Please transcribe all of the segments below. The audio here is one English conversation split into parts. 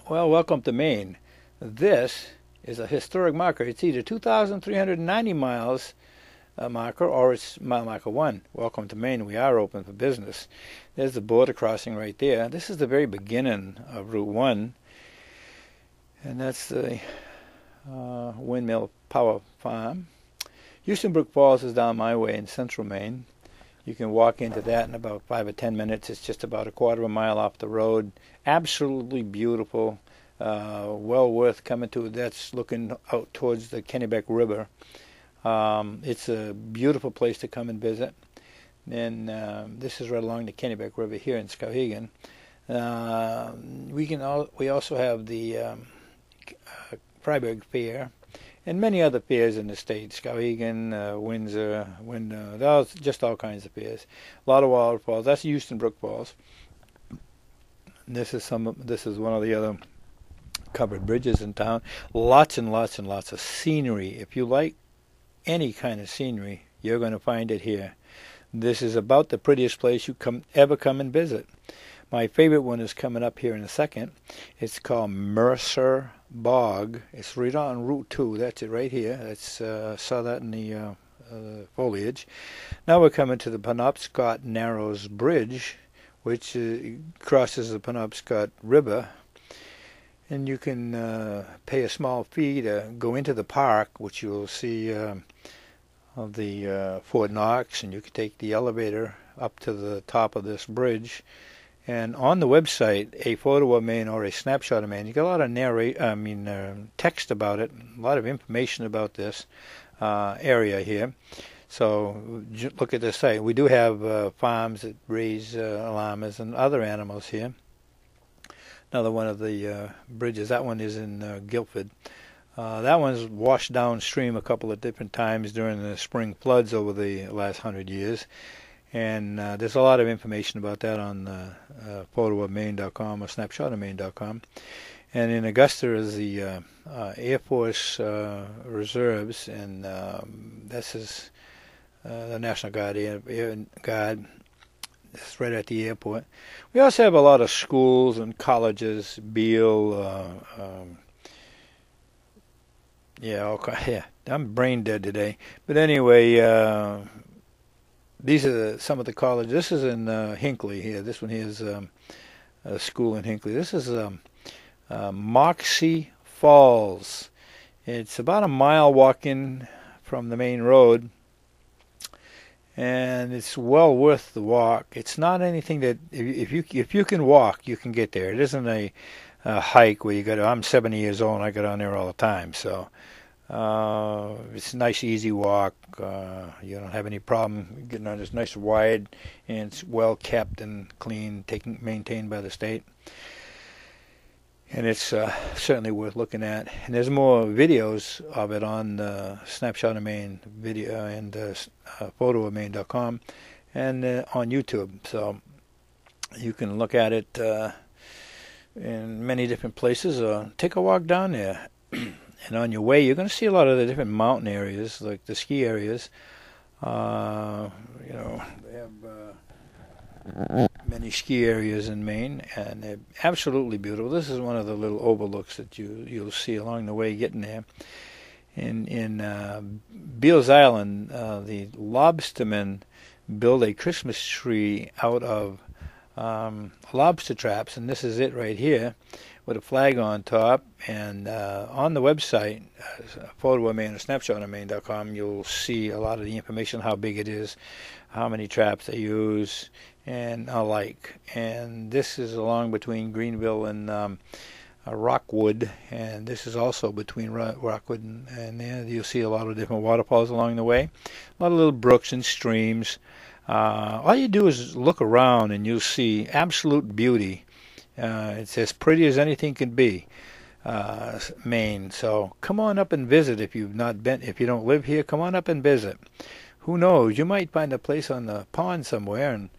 Well, welcome to Maine. This is a historic marker. It's either 2,390 miles marker or it's mile marker 1. Welcome to Maine. We are open for business. There's the border crossing right there. This is the very beginning of Route 1. And that's the windmill power farm. Houston Brook Falls is down my way in central Maine. You can walk into that in about 5 or 10 minutes. It's just about a quarter of a mile off the road. Absolutely beautiful. Well worth coming to. That's looking out towards the Kennebec River. It's a beautiful place to come and visit. And this is right along the Kennebec River here in Skowhegan. We also have the Freiburg Fair and many other fairs in the state. Skowhegan, Windsor, just all kinds of fairs. A lot of waterfalls. That's Houston Brook Falls. This is one of the other covered bridges in town. Lots and lots and lots of scenery. If you like any kind of scenery, you're going to find it here. This is about the prettiest place you ever come and visit. My favorite one is coming up here in a second. It's called Mercer Bog. It's right on Route 2. That's it right here. Saw that in the foliage. Now we're coming to the Penobscot Narrows Bridge, which crosses the Penobscot River. And you can pay a small fee to go into the park, which you'll see of the Fort Knox, and you can take the elevator up to the top of this bridge. And on the website, a photo of Maine or a snapshot of Maine, you get a lot of text about it, a lot of information about this area here. So look at the site. We do have farms that raise llamas and other animals here. Another one of the bridges, that one is in Guilford. That one's washed downstream a couple of different times during the spring floods over the last 100 years. And there's a lot of information about that on photoofmaine.com or snapshotofmaine.com. And in Augusta is the Air Force Reserves, and this is the National Guard, Air Guard. It's right at the airport. We also have a lot of schools and colleges, Beale, I'm brain dead today. But anyway, these are some of the colleges. This is in Hinckley here. This one here is a school in Hinckley. This is Moxie Falls. It's about a mile walking from the main road, and it's well worth the walk. It's not anything that if you can walk, you can get there. It isn't a hike where you got to. I'm 70 years old and I get on there all the time, so it's a nice easy walk. You don't have any problem getting on. It's nice wide, and it's well kept and clean, maintained by the state. And it's certainly worth looking at. And there's more videos of it on Snapshot of Maine video and photoofmaine.com and on YouTube. So you can look at it in many different places, or take a walk down there. And on your way, you're going to see a lot of the different mountain areas, like the ski areas. They have many ski areas in Maine, and they're absolutely beautiful. This is one of the little overlooks that you'll see along the way getting there. In Beals Island, the lobstermen build a Christmas tree out of lobster traps, and this is it right here, with a flag on top. And on the website, photo of Maine or snapshotofmaine.com, you'll see a lot of the information, how big it is, how many traps they use, and alike. And this is along between Greenville and Rockwood, and this is also between Rockwood and there. You'll see a lot of different waterfalls along the way, a lot of little brooks and streams. All you do is look around and you'll see absolute beauty. It's as pretty as anything can be, Maine. So come on up and visit if you've not been. If you don't live here, come on up and visit. Who knows? You might find a place on the pond somewhere and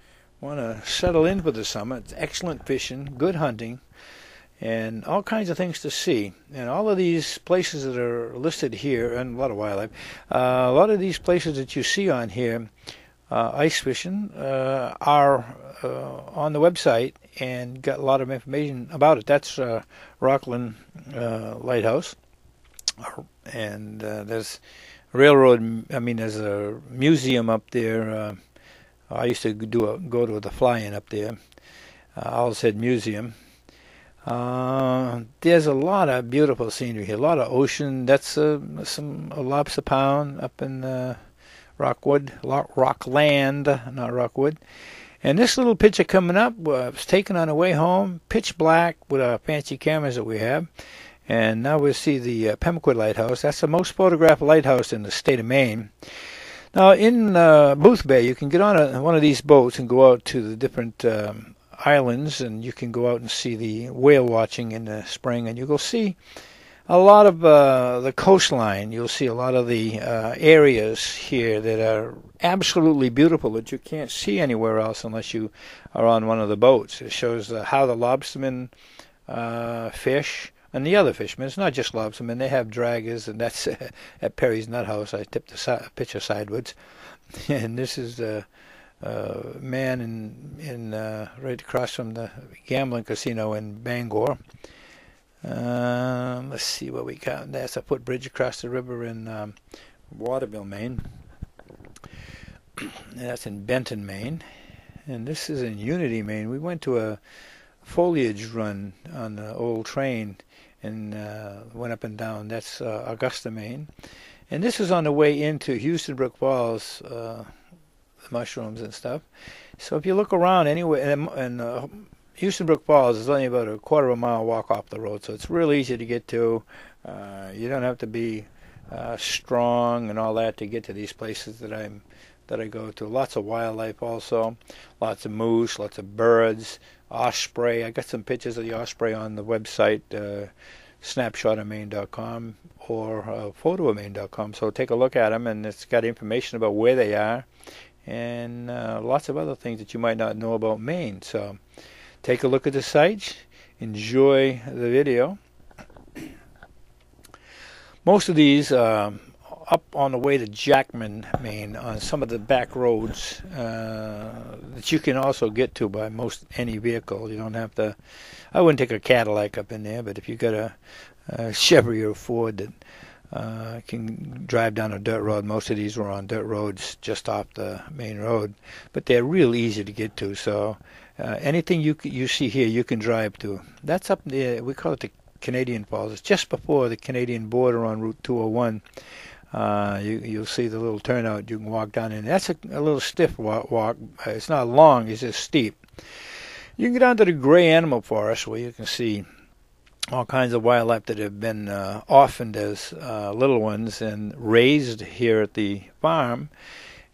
want to settle in for the summer. It's excellent fishing, good hunting, and all kinds of things to see. And all of these places that are listed here, and a lot of wildlife, a lot of these places that you see on here ice fishing are on the website and got a lot of information about it. That's Rockland Lighthouse, and there's railroad. I mean, there's a museum up there. I used to go to the fly-in up there. Owl's Head Museum. There's a lot of beautiful scenery here, a lot of ocean. That's some a lobster pound up in Rockland, not Rockwood. And this little picture coming up was taken on the way home, pitch black with our fancy cameras that we have. And now we'll see the Pemaquid Lighthouse. That's the most photographed lighthouse in the state of Maine. Now in Booth Bay, you can get on one of these boats and go out to the different islands, and you can go out and see the whale watching in the spring, and you will see a lot of the coastline. You'll see a lot of the areas here that are absolutely beautiful that you can't see anywhere else unless you are on one of the boats. It shows how the lobstermen fish and the other fishermen. It's not just lobstermen. They have draggers, and that's at Perry's Nut House. I tipped the picture sideways. And this is the man in right across from the gambling casino in Bangor. Let's see what we got. That's a footbridge across the river in Waterville, Maine. That's in Benton, Maine. And this is in Unity, Maine. We went to a foliage run on the old train and went up and down. That's Augusta, Maine. And this is on the way into Houston Brook Falls, the mushrooms and stuff. So if you look around anyway, and Houston Brook Falls is only about a quarter of a mile walk off the road, so it's real easy to get to. You don't have to be strong and all that to get to these places that I go to. Lots of wildlife also, lots of moose, lots of birds, osprey. I got some pictures of the osprey on the website, snapshotofmaine.com or photoofmaine.com. So take a look at them, and it's got information about where they are and lots of other things that you might not know about Maine. So take a look at the site, enjoy the video. Most of these up on the way to Jackman, Maine, on some of the back roads that you can also get to by most any vehicle. You don't have to. I wouldn't take a Cadillac up in there, but if you got a Chevy or Ford that can drive down a dirt road, most of these were on dirt roads just off the main road, but they're real easy to get to. So anything you see here, you can drive to. That's up there. We call it the Canadian Falls. It's just before the Canadian border on Route 201. You'll see the little turnout. You can walk down in. That's a little stiff walk. It's not long. It's just steep. You can get down to the gray animal forest where you can see all kinds of wildlife that have been orphaned as little ones and raised here at the farm,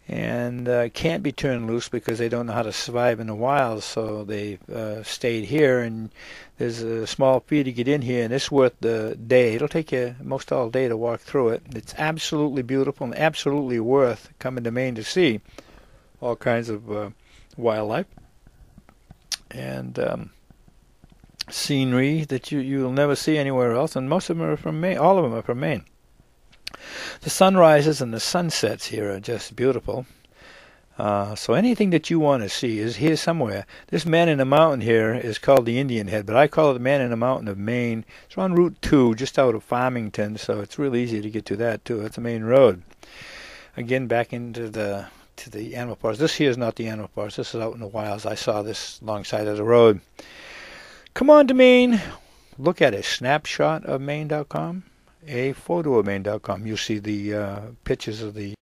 and can't be turned loose because they don't know how to survive in the wild, so they've stayed here. And there's a small fee to get in here, and it's worth the day. It'll take you most all day to walk through it. It's absolutely beautiful and absolutely worth coming to Maine to see all kinds of wildlife and scenery that you'll never see anywhere else, and most of them are from Maine. All of them are from Maine. The sunrises and the sunsets here are just beautiful. So anything that you want to see is here somewhere. This man in the mountain here is called the Indian Head, but I call it the Man in the Mountain of Maine. It's on Route 2, just out of Farmington, so it's real easy to get to that too. That's the main road. Again, back into the animal forest. This here is not the animal forest. This is out in the wilds. I saw this alongside of the road. Come on to Maine. Look at it. Snapshotofmaine.com, a photoofmaine.com. You'll see the pictures of the